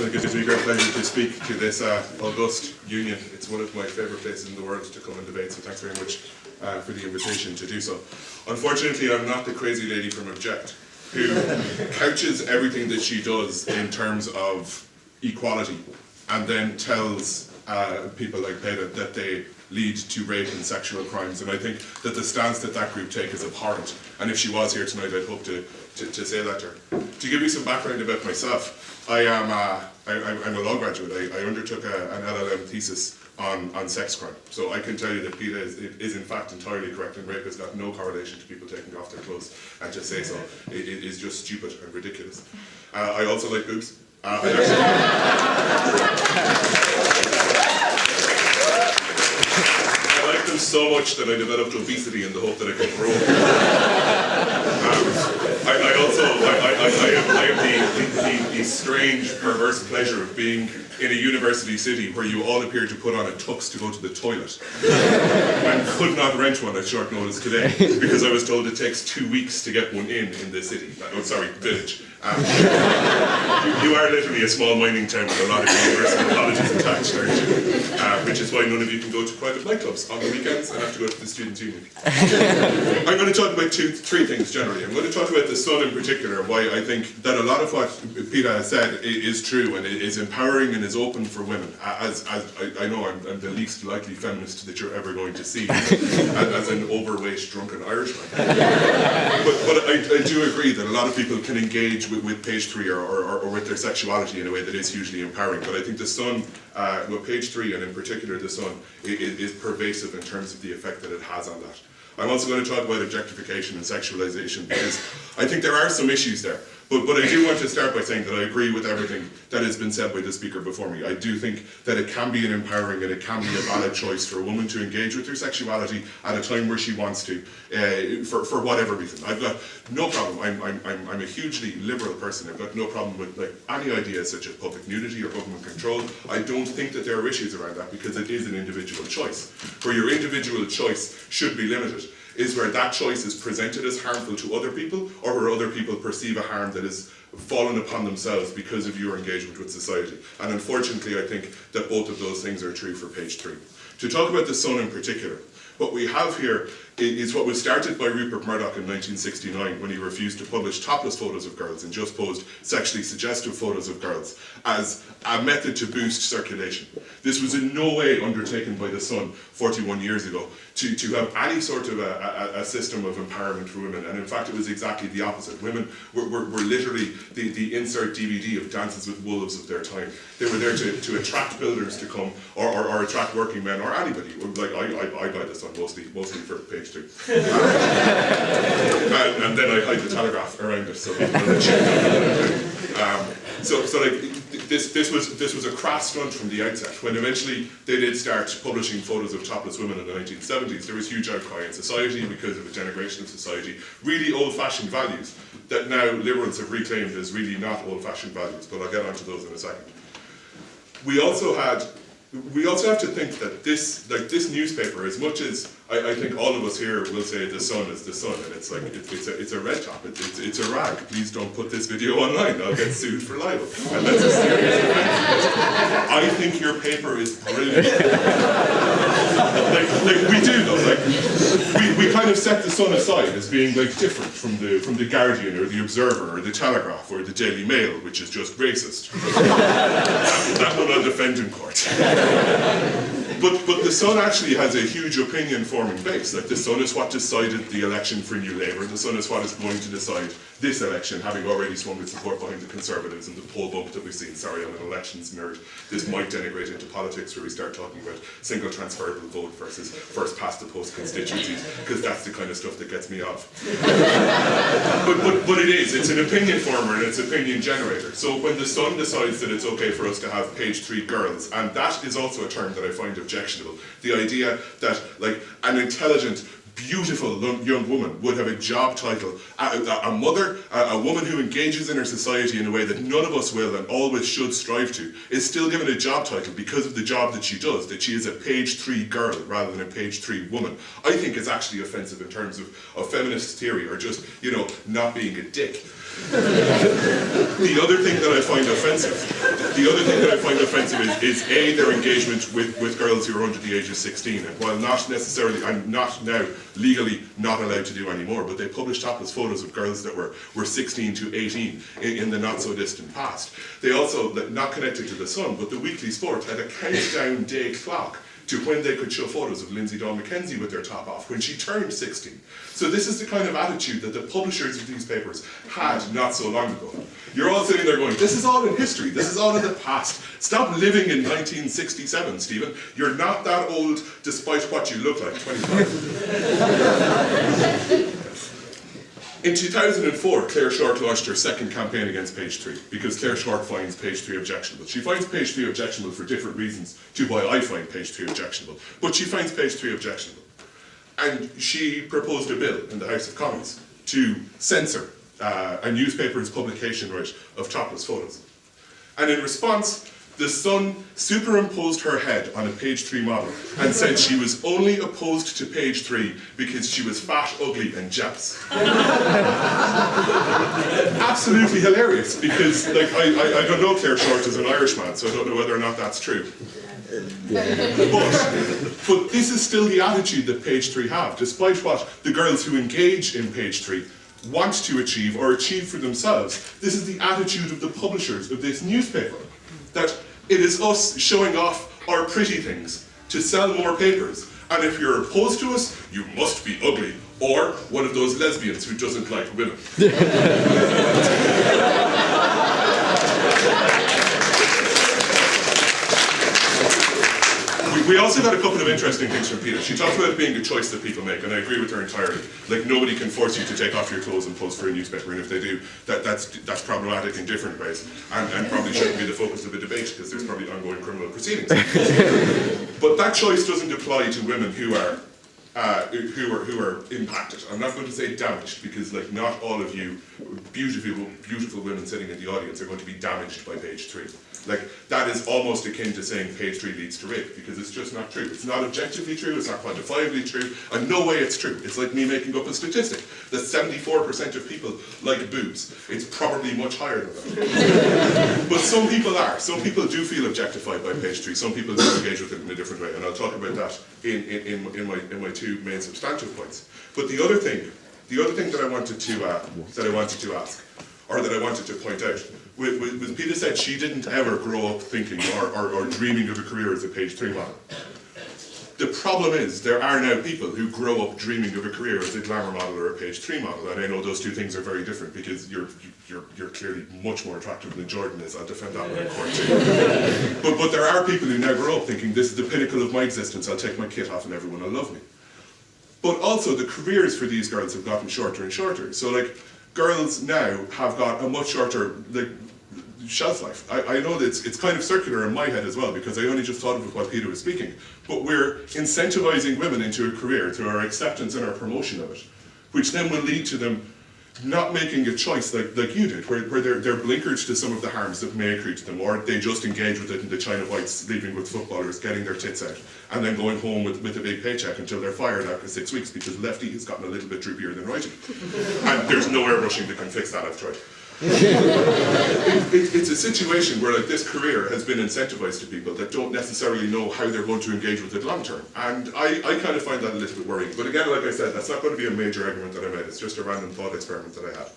gentlemen, it gives me great pleasure to speak to this august union. It's one of my favourite places in the world to come and debate, so thanks very much for the invitation to do so. Unfortunately, I'm not the crazy lady from Object, who couches everything that she does in terms of equality, and then tells people like Peter that they lead to rape and sexual crimes. And I think that the stance that that group take is abhorrent. And if she was here tonight, I'd hope to say that to her. To give you some background about myself, I'm a law graduate. I undertook an LLM thesis on sex crime. So I can tell you that PETA is in fact entirely correct, and rape has got no correlation to people taking off their clothes. And to say so is just stupid and ridiculous. I also like boobs. I like them so much that I developed obesity in the hope that I could grow. I have the strange, perverse pleasure of being in a university city where you all appear to put on a tux to go to the toilet. And could not rent one at short notice today because I was told it takes 2 weeks to get one in the city. Oh, sorry, village. You are literally a small mining town with a lot of university colleges attached, aren't you? Which is why none of you can go to private nightclubs on the weekends and have to go to the Students' Union. I'm going to talk about three things generally. I'm going to talk about the Sun in particular, why I think that a lot of what PETA has said is true and is empowering and is open for women. As I know I'm the least likely feminist that you're ever going to see as an overweight, drunken Irishman. But I do agree that a lot of people can engage with page 3 or with their sexuality in a way that is hugely empowering. But I think the Sun, well, page 3 and in particular the Sun, is pervasive in terms of the effect that it has on that. I'm also going to talk about objectification and sexualization because I think there are some issues there. But I do want to start by saying that I agree with everything that has been said by the speaker before me. I do think that it can be an empowering and it can be a valid choice for a woman to engage with her sexuality at a time where she wants to, for whatever reason. I've got no problem. I'm a hugely liberal person. I've got no problem with any ideas such as public nudity or government control. I don't think that there are issues around that because it is an individual choice. Where your individual choice should be limited is where that choice is presented as harmful to other people, or where other people perceive a harm that is fallen upon themselves because of your engagement with society. And unfortunately, I think that both of those things are true for page 3. To talk about the Sun in particular, what we have here is what was started by Rupert Murdoch in 1969 when he refused to publish topless photos of girls and just posed sexually suggestive photos of girls as a method to boost circulation. This was in no way undertaken by the Sun 41 years ago to have any sort of a system of empowerment for women, and in fact it was exactly the opposite. Women were literally the insert DVD of Dances with Wolves of their time. They were there to attract builders to come or attract working men or anybody. Like I buy the Sun mostly for page 2. And then I hide the Telegraph around it so people will check out. So this was a crass stunt from the outset. When eventually they did start publishing photos of topless women in the 1970s, there was huge outcry in society because of a denigration of society, really old-fashioned values that now liberals have reclaimed as really not old-fashioned values, but I'll get onto those in a second. We also have to think that this newspaper, as much as I think all of us here will say the Sun is the Sun, and it's like it's a red top, it's a rag. Please don't put this video online. I'll get sued for libel. And that's a serious offence. I think your paper is brilliant. We do though. We kind of set the Sun aside as being different from the Guardian or the Observer or the Telegraph or the Daily Mail, which is just racist. That one I'll defend in court. But the Sun actually has a huge opinion-forming base. The Sun is what decided the election for New Labour. The Sun is what is going to decide this election, having already swung its support behind the Conservatives and the poll bump that we've seen. Sorry, I'm an elections nerd. This might denigrate into politics where we start talking about single transferable vote versus first past the post constituencies, because that's the kind of stuff that gets me off. but it's an opinion former and it's an opinion generator. So when the Sun decides that it's okay for us to have page 3 girls, and that is also a term that I find objectionable, the idea that an intelligent, beautiful young woman would have a job title, a mother, a woman who engages in her society in a way that none of us will and always should strive to, is still given a job title because of the job that she does, that she is a page 3 girl rather than a page 3 woman. I think it's actually offensive in terms of feminist theory, or just, not being a dick. The other thing that I find offensive, is A, their engagement with girls who are under the age of 16. And while not necessarily, I'm not now legally not allowed to do anymore, but they published topless photos of girls that were 16 to 18 in the not so distant past. They also, not connected to the Sun, but the Weekly Sport had a countdown day clock to when they could show photos of Lindsay Dawn McKenzie with their top off, when she turned 16. So this is the kind of attitude that the publishers of these papers had not so long ago. You're all sitting there going, this is all in history, this is all in the past. Stop living in 1967, Stephen. You're not that old despite what you look like, 25. In 2004, Claire Short launched her second campaign against Page 3, because Claire Short finds Page 3 objectionable. She finds Page 3 objectionable for different reasons to why I find Page 3 objectionable, but she finds Page 3 objectionable. And she proposed a bill in the House of Commons to censor a newspaper's publication right of topless photos. And in response, the Sun superimposed her head on a Page 3 model and said she was only opposed to Page 3 because she was fat, ugly, and jealous. Absolutely hilarious, because I don't know Claire Short as an Irishman, so I don't know whether or not that's true. But this is still the attitude that Page 3 have, despite what the girls who engage in Page 3 want to achieve or achieve for themselves. This is the attitude of the publishers of this newspaper, that it is us showing off our pretty things to sell more papers. And if you're opposed to us, you must be ugly, or one of those lesbians who doesn't like women. We also got a couple of interesting things from Peter. She talked about it being a choice that people make, and I agree with her entirely. Like, nobody can force you to take off your clothes and pose for a newspaper, and if they do, that's problematic in different ways, and probably shouldn't be the focus of a debate, because there's probably ongoing criminal proceedings. But that choice doesn't apply to women who are impacted. I'm not going to say damaged, because not all of you beautiful women sitting in the audience are going to be damaged by Page 3. That is almost akin to saying Page 3 leads to rape, because it's just not true. It's not objectively true, it's not quantifiably true, and no way it's true. It's like me making up a statistic that 74% of people like boobs. It's probably much higher than that. But some people are. Some people do feel objectified by Page 3. Some people do engage with it in a different way, and I'll talk about that in my two main substantive points. But the other thing that I wanted to ask, or that I wanted to point out, was Peter said she didn't ever grow up thinking or dreaming of a career as a Page 3 model. The problem is, there are now people who grow up dreaming of a career as a glamour model or a Page 3 model, and I know those two things are very different, because you're clearly much more attractive than Jordan is. I'll defend that one in court too. But there are people who now grow up thinking, this is the pinnacle of my existence, I'll take my kit off and everyone will love me. But also, the careers for these girls have gotten shorter and shorter. So girls now have got a much shorter shelf life. I know that it's kind of circular in my head as well, because I only just thought of it while Peter was speaking. But we're incentivizing women into a career through our acceptance and our promotion of it, which then will lead to them not making a choice like you did, where they're blinkered to some of the harms that may accrue to them, or they just engage with it in the China Whites, leaving with footballers, getting their tits out, and then going home with a big paycheck until they're fired after 6 weeks because Lefty has gotten a little bit droopier than Righty. And there's no airbrushing that can fix that, I've tried. It's a situation where this career has been incentivized to people that don't necessarily know how they're going to engage with it long term, and I kind of find that a little bit worrying. But again, like I said, that's not going to be a major argument that I made. It's just a random thought experiment that I had.